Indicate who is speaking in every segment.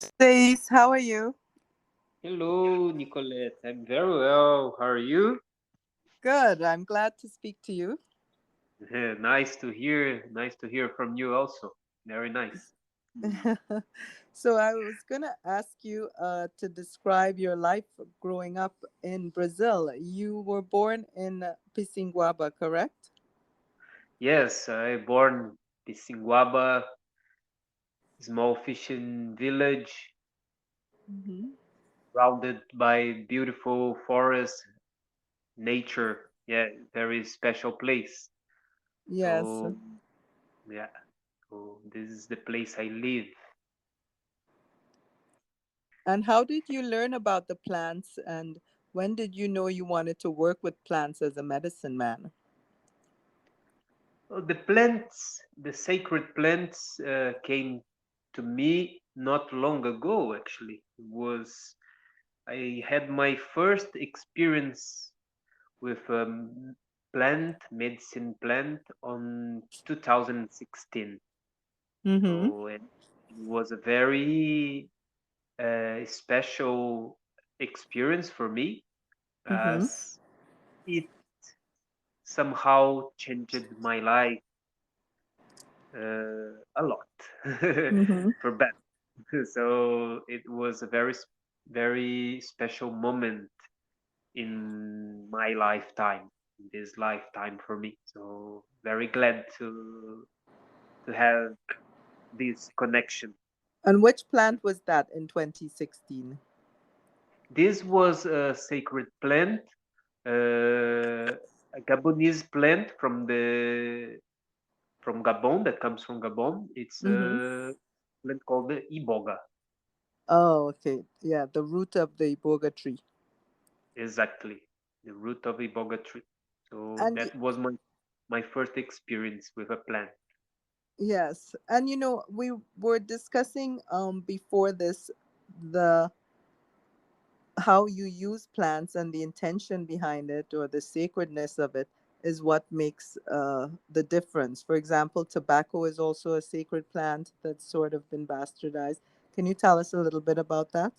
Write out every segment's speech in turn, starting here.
Speaker 1: Stace, how are you?
Speaker 2: Hello, Nicolette. I'm very well. How are you?
Speaker 1: Good. I'm glad to speak to you.
Speaker 2: Nice to hear. Nice to hear from you also. Very nice.
Speaker 1: So I was gonna ask you to describe your life growing up in Brazil. You were born in Pissinguaba, correct?
Speaker 2: Yes, I born Pissinguaba, small fishing village,
Speaker 1: Hmm.
Speaker 2: surrounded by beautiful forest, nature. Yeah, very special place.
Speaker 1: Yes.
Speaker 2: So yeah, so this is the place I live.
Speaker 1: And how did you learn about the plants, and when did you know you wanted to work with plants as a medicine man?
Speaker 2: The plants, the sacred plants, came to me not long ago. Actually, it was I had my first experience with medicine plant on 2016.
Speaker 1: Mm-hmm.
Speaker 2: So it was a very special experience for me,
Speaker 1: Mm-hmm.
Speaker 2: as it somehow changed my life a lot
Speaker 1: Mm-hmm.
Speaker 2: for better. So it was a very special moment in my lifetime, this lifetime for me. So very glad to have this connection.
Speaker 1: And which plant was that in 2016?
Speaker 2: This was a sacred plant, a Gabonese plant from Gabon, that comes from Gabon. It's
Speaker 1: Mm-hmm.
Speaker 2: a plant called the iboga.
Speaker 1: Oh, okay. Yeah, the root of the iboga tree.
Speaker 2: Exactly, the root of iboga tree. So
Speaker 1: And
Speaker 2: that was my first experience with a plant.
Speaker 1: yes, and we were discussing before this the how you use plants and the intention behind it or the sacredness of it is what makes the difference. For example, tobacco is also a sacred plant that's sort of been bastardized. Can you tell us a little bit about that?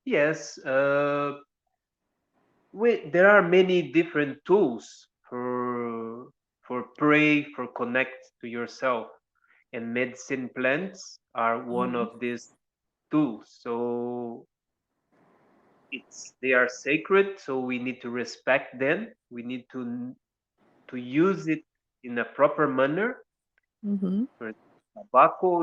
Speaker 2: Yes, there are many different tools for pray, for connect to yourself, and medicine plants are one
Speaker 1: Mm-hmm.
Speaker 2: of these tools. So they are sacred, so we need to respect them. We need to use it in a proper manner.
Speaker 1: Mm-hmm.
Speaker 2: For tobacco,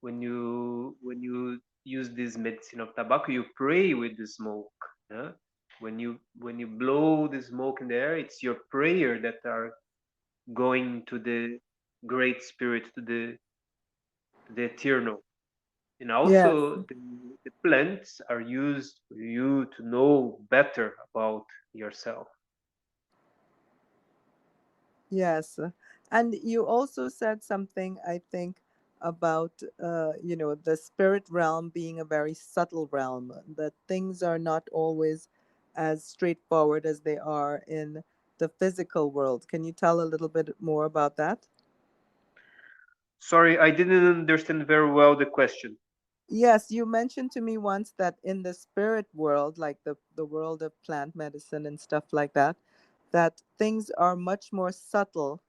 Speaker 2: when you use this medicine of tobacco, you pray with the smoke. Yeah? When you blow the smoke in the air, it's your prayer that are going to the great spirit, to the eternal. And
Speaker 1: Yes.
Speaker 2: also the plants are used for you to know better about yourself.
Speaker 1: Yes. And you also said something, I think, about, the spirit realm being a very subtle realm, that things are not always as straightforward as they are in the physical world. Can you tell a little bit more about that?
Speaker 2: Sorry, I didn't understand very well the question.
Speaker 1: Yes, you mentioned to me once that in the spirit world, like the world of plant medicine and stuff like that things are much more subtle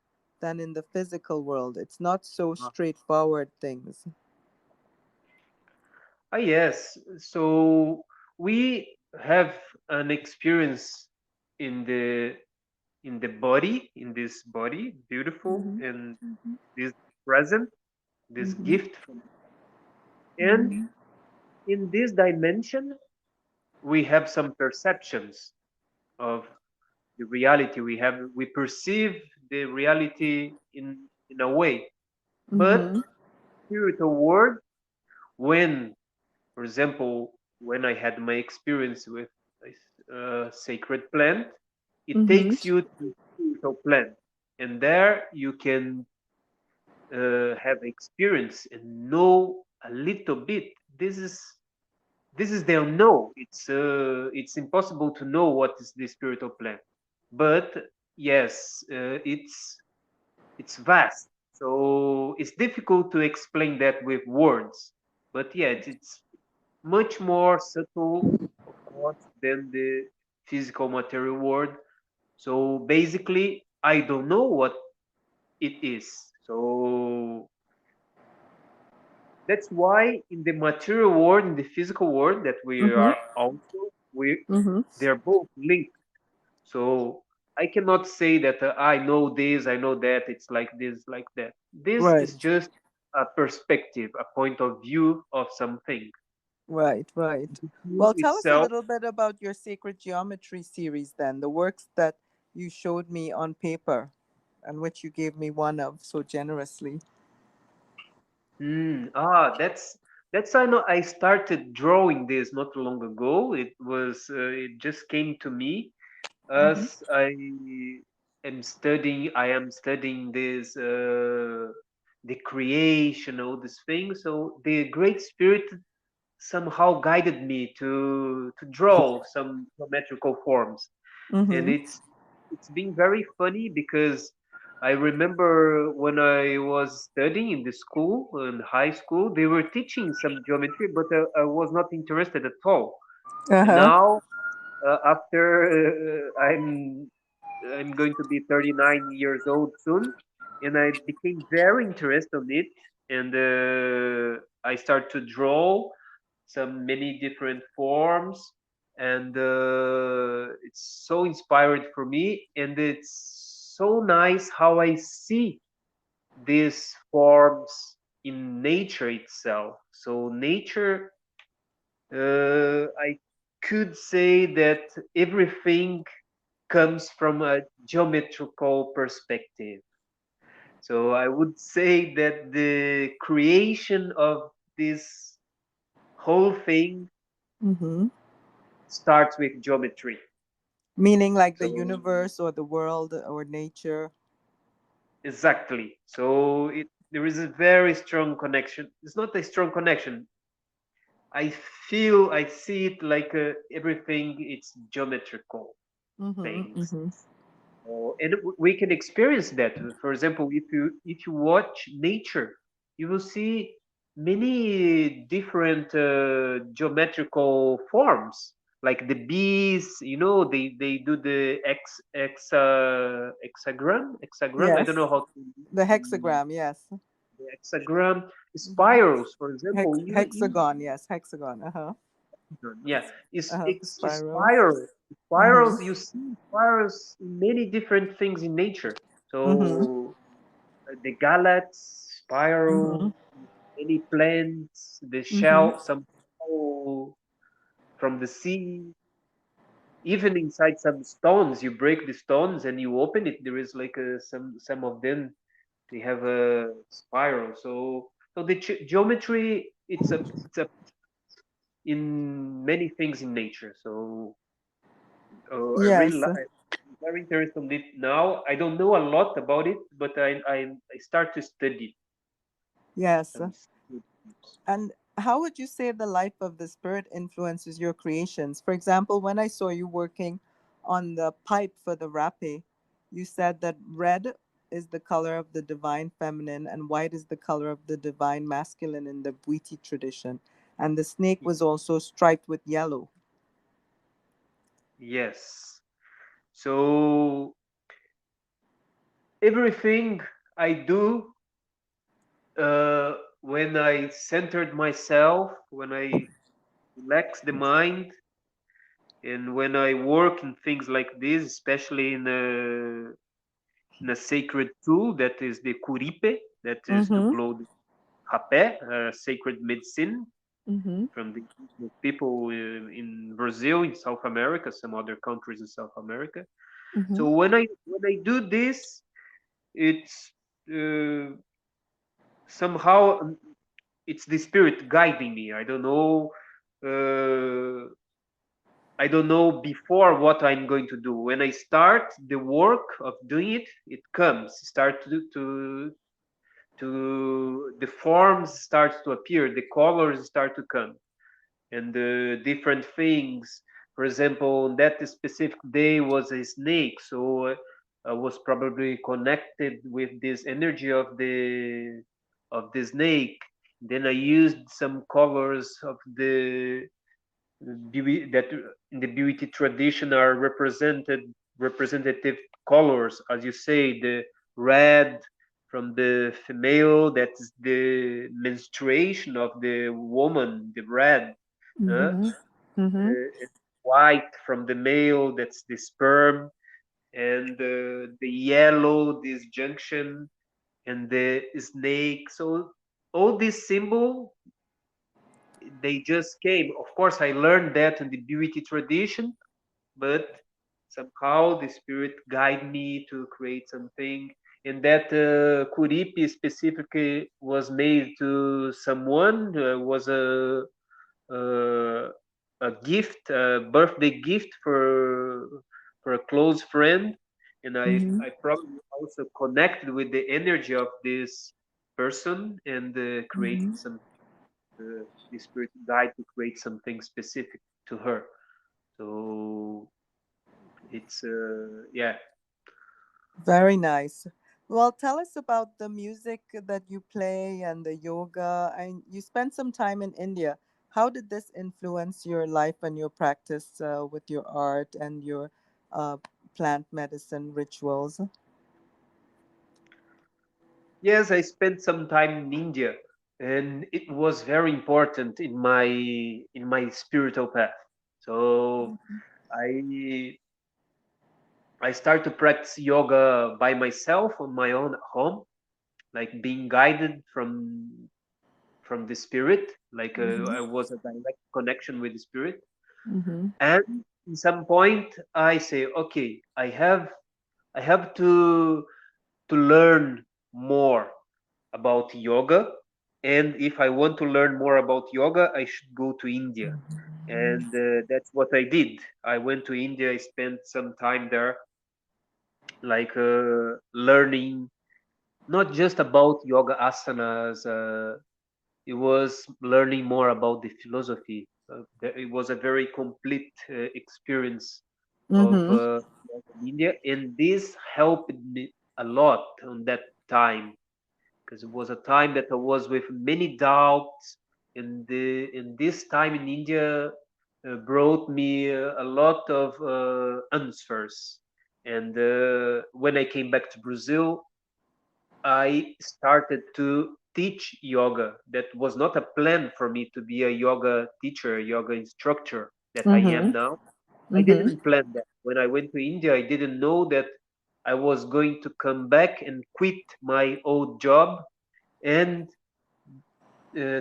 Speaker 1: than in the physical world. It's not so straightforward things.
Speaker 2: Yes. So we have an experience in the body, in this body, beautiful,
Speaker 1: Mm-hmm.
Speaker 2: and this present, this
Speaker 1: Mm-hmm.
Speaker 2: gift from, and
Speaker 1: Mm-hmm.
Speaker 2: in this dimension, we have some perceptions of the reality. We perceive the reality in a way, but
Speaker 1: Mm-hmm.
Speaker 2: spiritual world, when, for example, when I had my experience with a sacred plant, it
Speaker 1: Mm-hmm.
Speaker 2: takes you to spiritual plant, and there you can have experience and know a little bit. This is the unknown. It's impossible to know what is the spiritual plant, but yes, it's vast. So it's difficult to explain that with words. But yeah, it's much more subtle, of course, than the physical material world. So basically, I don't know what it is. So that's why in the material world, in the physical world that we
Speaker 1: Mm-hmm.
Speaker 2: are also, we
Speaker 1: Mm-hmm.
Speaker 2: they're both linked. So I cannot say that I know this, I know that, it's like this, like that. This
Speaker 1: Right.
Speaker 2: is just a perspective, a point of view of something.
Speaker 1: Right, right.
Speaker 2: The tool
Speaker 1: Well, tell us a
Speaker 2: itself,
Speaker 1: little bit about your sacred geometry series then, the works that you showed me on paper and which you gave me one of so generously.
Speaker 2: that's I know I started drawing this not long ago. It just came to me
Speaker 1: Mm-hmm.
Speaker 2: as I am studying this the creation, all these things. So the Great Spirit somehow guided me to draw some geometrical forms, and
Speaker 1: Mm-hmm.
Speaker 2: it's been very funny because I remember when I was studying in the school in high school, they were teaching some geometry, but I was not interested at all. And
Speaker 1: Uh-huh.
Speaker 2: now after I'm going to be 39 years old soon, and I became very interested in it, and I start to draw some many different forms, and it's so inspired for me, and it's so nice how I see these forms in nature itself. So nature, I could say that everything comes from a geometrical perspective. So I would say that the creation of this whole thing
Speaker 1: Mm-hmm.
Speaker 2: starts with geometry.
Speaker 1: Meaning like the
Speaker 2: So
Speaker 1: universe or the world or nature.
Speaker 2: exactly. So there is a very strong connection. It's not a strong connection. I see it like everything. It's geometrical
Speaker 1: Mm-hmm.
Speaker 2: things.
Speaker 1: Mm-hmm.
Speaker 2: And we can experience that. For example, if you watch nature, you will see many different geometrical forms. Like the bees, they do the hexagram. I don't know
Speaker 1: Yes.
Speaker 2: how to
Speaker 1: The
Speaker 2: mm,
Speaker 1: hexagram, yes.
Speaker 2: the hexagram
Speaker 1: Mm-hmm.
Speaker 2: spirals. For example, you
Speaker 1: Hexagon, yes. Hexagon. Uh-huh.
Speaker 2: yeah,
Speaker 1: Uh-huh.
Speaker 2: it's
Speaker 1: Spirals.
Speaker 2: spirals. Spirals. You
Speaker 1: Mm-hmm.
Speaker 2: see spirals in many different things in nature.
Speaker 1: Mm-hmm.
Speaker 2: So the galax,
Speaker 1: Mm-hmm.
Speaker 2: spiral, many plants, the
Speaker 1: Mm-hmm.
Speaker 2: shell, some shell from the sea. Even inside some stones, you break the stones and you open it. There is like some of them. They have a spiral. So the geometry, it's a in many things in nature. So I really
Speaker 1: Yes.
Speaker 2: like. I'm very interested in it now. I don't know a lot about it, but I start to study
Speaker 1: Yes.
Speaker 2: some studies.
Speaker 1: And how would you say the life of the spirit influences your creations? For example, when I saw you working on the pipe for the rapé, you said that red is the color of the divine feminine and white is the color of the divine masculine in the Bwiti tradition. And the snake was also striped with yellow.
Speaker 2: Yes. So everything I do, when I centered myself, when I relax the mind, and when I work in things like this, especially in a sacred tool that is the curipe, that is to
Speaker 1: Mm-hmm.
Speaker 2: blow the rapé, sacred medicine
Speaker 1: Mm-hmm.
Speaker 2: from the indigenous people in Brazil, in South America, some other countries in South America.
Speaker 1: Mm-hmm.
Speaker 2: So when I do this, it's uh, somehow it's the spirit guiding me. Uh, I don't know before what I'm going to do. When I start the work of doing it, it comes. Start to the forms starts to appear. The colors start to come, and the different things. For example, that specific day was a snake, so I was probably connected with this energy of the snake. Then I used some colors of the beauty that in the beauty tradition are representative colors, as you say, the red from the female, that's the menstruation of the woman, the red, uh,
Speaker 1: Mm-hmm. Mm-hmm.
Speaker 2: white from the male, that's the sperm, and the yellow, this junction, and the snake. So all these symbol, they just came. Of course, I learned that in the beauty tradition, but somehow the spirit guide me to create something. And that kuripi specifically was made to someone, was uh, a gift, a birthday gift for a close friend, and
Speaker 1: Mm-hmm.
Speaker 2: I probably also connected with the energy of this person and created
Speaker 1: Mm-hmm.
Speaker 2: some the spirit guide to create something specific to her. So it's yeah.
Speaker 1: Very nice. Well, tell us about the music that you play and the yoga. And you spent some time in India. How did this influence your life and your practice with your art and your uh, plant medicine rituals?
Speaker 2: Yes, I spent some time in India, and it was very important in my spiritual path. So I I started to practice yoga by myself on my own at home, like being guided from the spirit, like I
Speaker 1: Mm-hmm.
Speaker 2: was a direct connection with the spirit.
Speaker 1: Mm-hmm.
Speaker 2: And in some point, I say, okay, I have to learn more about yoga. And if I want to learn more about yoga, I should go to India. And that's what I did. I went to India. I spent some time there, like learning not just about yoga asanas. It was learning more about the philosophy. It was a very complete experience of
Speaker 1: Mm-hmm.
Speaker 2: yoga in India, and this helped me a lot on that time, because it was a time that I was with many doubts, and this time in India brought me a lot of answers. And when I came back to Brazil, I started to teach yoga. That was not a plan for me to be a yoga teacher, a yoga instructor that I am
Speaker 1: Mm-hmm.
Speaker 2: now. I
Speaker 1: Mm-hmm.
Speaker 2: didn't plan that. When I went to India, I didn't know that I was going to come back and quit my old job and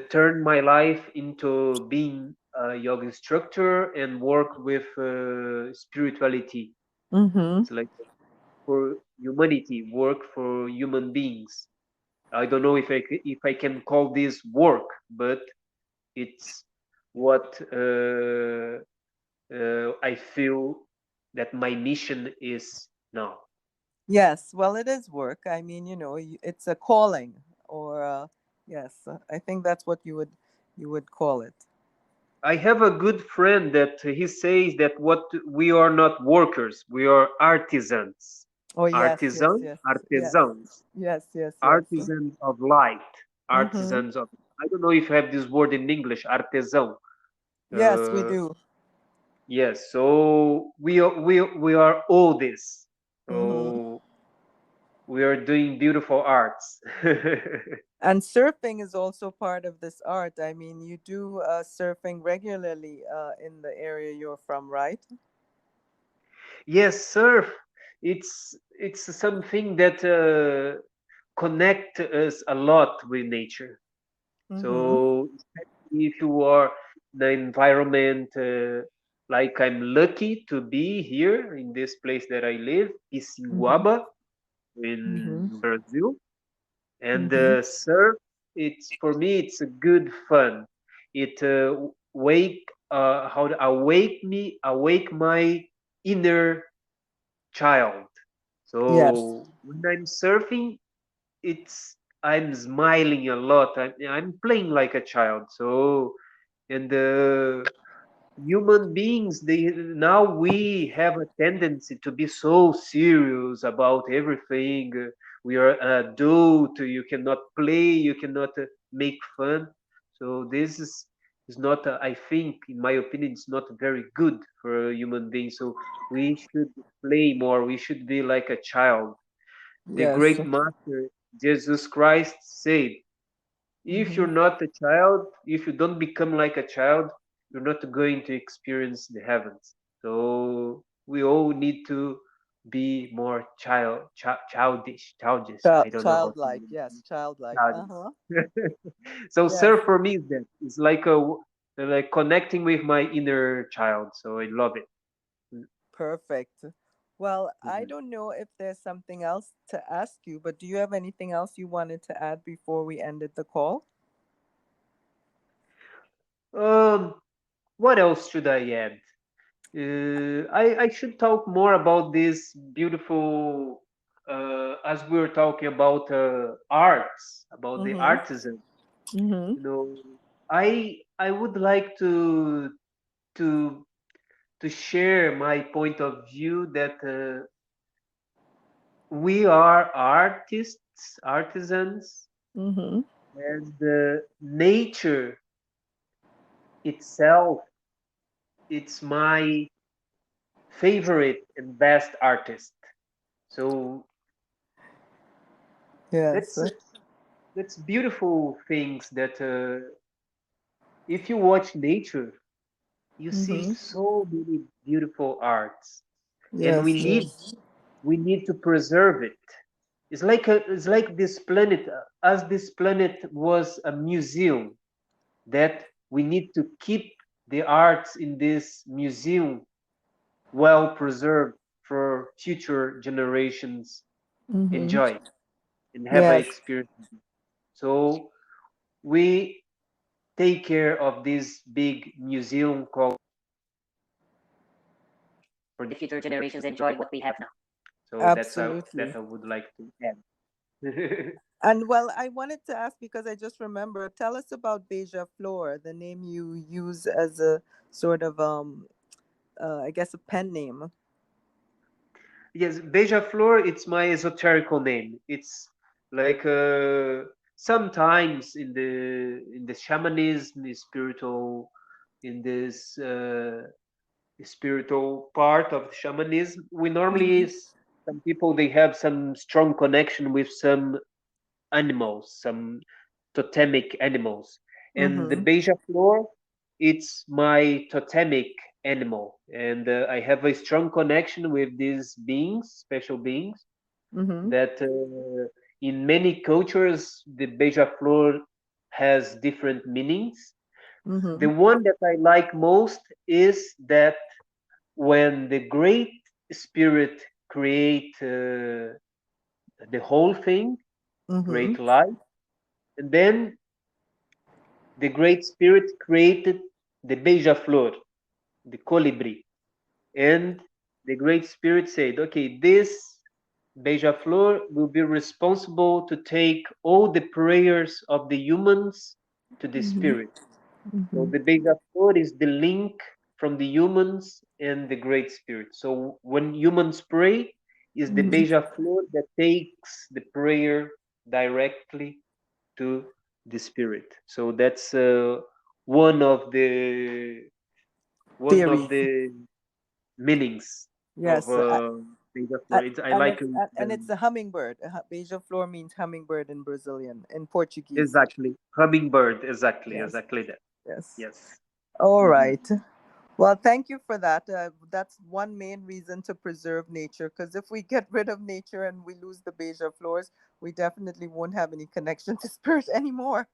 Speaker 2: turn my life into being a yoga instructor and work with spirituality.
Speaker 1: Mm-hmm.
Speaker 2: It's like for humanity, work for human beings. I don't know if I can call this work, but it's what I feel that my mission is now.
Speaker 1: Yes, well, it is work. I mean, it's a calling, or yes, I think that's what you would call it.
Speaker 2: I have a good friend that he says that what we are not workers, we are artisans.
Speaker 1: Oh, yes, yes,
Speaker 2: Artisan,
Speaker 1: yes, yes,
Speaker 2: artisans,
Speaker 1: yes, yes, yes.
Speaker 2: artisans of light,
Speaker 1: Mm-hmm.
Speaker 2: artisans of. I don't know if I have this word in English, artisan.
Speaker 1: Yes, we
Speaker 2: Uh,
Speaker 1: do.
Speaker 2: yes, so we are all this.
Speaker 1: Mm-hmm.
Speaker 2: So we are doing beautiful arts.
Speaker 1: And surfing is also part of this art. I mean, you do surfing regularly in the area you're from, right?
Speaker 2: Yes, surf. It's something that connect us a lot with nature.
Speaker 1: Mm-hmm.
Speaker 2: So especially if you are in an environment like I'm lucky to be here in this place that I live,
Speaker 1: Mm-hmm.
Speaker 2: Isiguaba
Speaker 1: Mm-hmm.
Speaker 2: in Brazil, and
Speaker 1: Mm-hmm.
Speaker 2: surf. It's for me. It's a good fun. It wake how to awake my inner child.
Speaker 1: Yes.
Speaker 2: So when I'm surfing, it's I'm smiling a lot. I'm playing like a child. So and the human beings, they now we have a tendency to be so serious about everything. we are adult, you cannot play, you cannot make fun. So this is not, I think, in my opinion, it's not very good for a human being. So we should play more. We should be like a child. The
Speaker 1: Yes.
Speaker 2: great master Jesus Christ said, if
Speaker 1: Hmm.
Speaker 2: you're not a child, if you don't become like a child, you're not going to experience the heavens. So we all need to be more childish. I don't know how to
Speaker 1: Childlike, yes, childlike. Uh-huh.
Speaker 2: childish. So
Speaker 1: Yes,
Speaker 2: surf for me is that, it's like a like connecting with my inner child. So I love it.
Speaker 1: perfect. Well, I
Speaker 2: Mhm.
Speaker 1: don't know if there's something else to ask you, but do you have anything else you wanted to add before we ended the call?
Speaker 2: Um, what else should I add? I should talk more about this beautiful, as we were talking about arts, about the
Speaker 1: Mm-hmm.
Speaker 2: artisan.
Speaker 1: Mm-hmm.
Speaker 2: You know, I would like to to share my point of view that we are artists, artisans,
Speaker 1: Mm-hmm.
Speaker 2: and nature itself, it's my favorite and best artist. So
Speaker 1: Yes.
Speaker 2: that's that's beautiful things that if you watch nature, you see
Speaker 1: Mm-hmm.
Speaker 2: so many beautiful arts, and
Speaker 1: Yes, yes.
Speaker 2: we need to preserve it. It's like this planet, as this planet was a museum, that we need to keep the arts in this museum well preserved for future generations
Speaker 1: Mm-hmm.
Speaker 2: enjoy and have an
Speaker 1: Yes,
Speaker 2: experience. So we take care of this big museum called for the future generations enjoy what we have now. So that's that
Speaker 1: absolutely.
Speaker 2: I would like to add.
Speaker 1: And well, I wanted to ask because I just remember, tell us about Beija Flor, the name you use as a sort of I guess a pen name.
Speaker 2: Yes, Beija Flor, it's my esoterical name. It's like sometimes in the shamanism, the spiritual, in this spiritual part of shamanism, we normally
Speaker 1: Mm-hmm.
Speaker 2: some people they have some strong connection with some animals, some totemic animals. And the
Speaker 1: Mm-hmm.
Speaker 2: Beija Flor, it's my totemic animal. And I have a strong connection with these beings, special beings,
Speaker 1: Mm-hmm.
Speaker 2: that in many cultures, the Beija Flor has different meanings. The
Speaker 1: Mm-hmm.
Speaker 2: one that I like most is that when the Great Spirit create the whole thing,
Speaker 1: Mm-hmm.
Speaker 2: create life, and then the Great Spirit created the Beija Flor, the colibri. And the Great Spirit said, okay, this Beija Flor will be responsible to take all the prayers of the humans to the
Speaker 1: Mm-hmm.
Speaker 2: Spirit. So
Speaker 1: Mm-hmm.
Speaker 2: the Beija Flor is the link from the humans and the Great Spirit. So when humans pray, is the
Speaker 1: Mm-hmm.
Speaker 2: Beija Flor that takes the prayer directly to the spirit. So that's one of the one of
Speaker 1: Theories.
Speaker 2: the meanings of
Speaker 1: Yes.
Speaker 2: Beija Flor. It's, I like
Speaker 1: And it's a hummingbird. Beija Flor means hummingbird in Brazilian, in Portuguese.
Speaker 2: exactly hummingbird.
Speaker 1: Yes.
Speaker 2: Exactly that.
Speaker 1: Yes.
Speaker 2: Yes.
Speaker 1: All
Speaker 2: Mhm.
Speaker 1: right. Well, thank you for that. That's one main reason to preserve nature. Because if we get rid of nature and we lose the beija flors, we definitely won't have any connection to spirit anymore.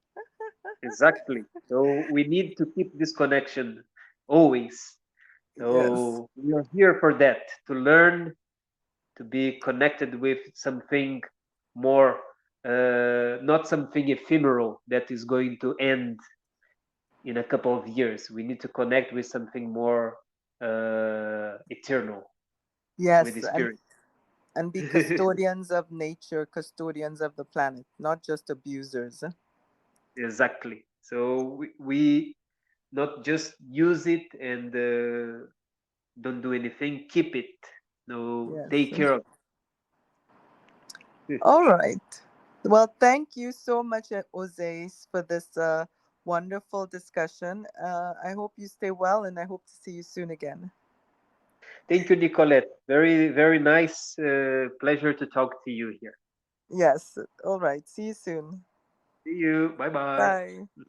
Speaker 2: Exactly. So we need to keep this connection always.
Speaker 1: Yes.
Speaker 2: So we are here for that, to learn, to be connected with something more, not something ephemeral that is going to end in a couple of years. We need to connect with something more eternal, with the
Speaker 1: Yes,
Speaker 2: spirit.
Speaker 1: and be custodians of nature, custodians of the planet, not just abusers.
Speaker 2: Exactly. So we not just use it and don't do anything, keep it. No,
Speaker 1: Yes.
Speaker 2: take care of
Speaker 1: All right. Well, thank you so much, Oséias, for this wonderful discussion. I hope you stay well, and I hope to see you soon again.
Speaker 2: Thank you, Nicolette. Very, very nice. Pleasure to talk to you here.
Speaker 1: Yes. All right. See you soon.
Speaker 2: See you. Bye bye.
Speaker 1: Bye.